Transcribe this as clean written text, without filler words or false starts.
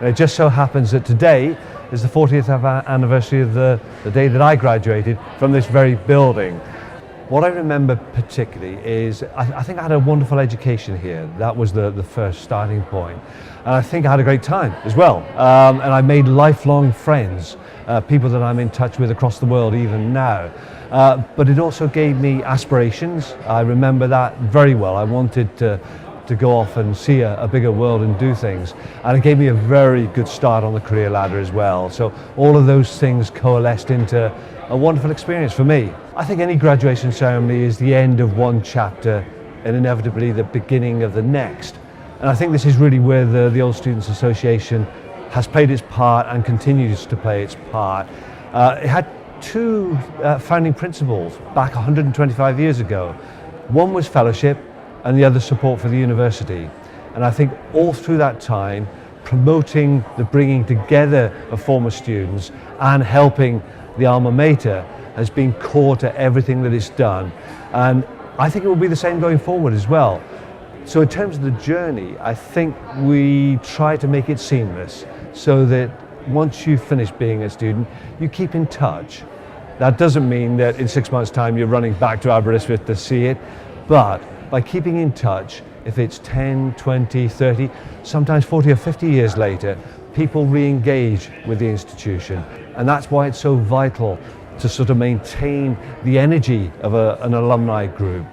And it just so happens that today is the 40th anniversary of the day that I graduated from this very building. What I remember particularly is I think I had a wonderful education here. That was the first starting point. And I think I had a great time as well. And I made lifelong friends, people that I'm in touch with across the world even now. But it also gave me aspirations. I remember that very well. I wanted to go off and see a bigger world and do things. And it gave me a very good start on the career ladder as well. So all of those things coalesced into a wonderful experience for me. I think any graduation ceremony is the end of one chapter and inevitably the beginning of the next. And I think this is really where the Old Students Association has played its part and continues to play its part. It had two founding principles back 125 years ago. One was fellowship and the other support for the university. And I think all through that time, promoting the bringing together of former students and helping the alma mater has been core to everything that it's done. And I think it will be the same going forward as well. So in terms of the journey, I think we try to make it seamless so that once you finish being a student, you keep in touch. That doesn't mean that in 6 months' time you're running back to Aberystwyth to see it, but by keeping in touch, if it's 10, 20, 30, sometimes 40 or 50 years later, people re-engage with the institution. And that's why it's so vital to sort of maintain the energy of an alumni group.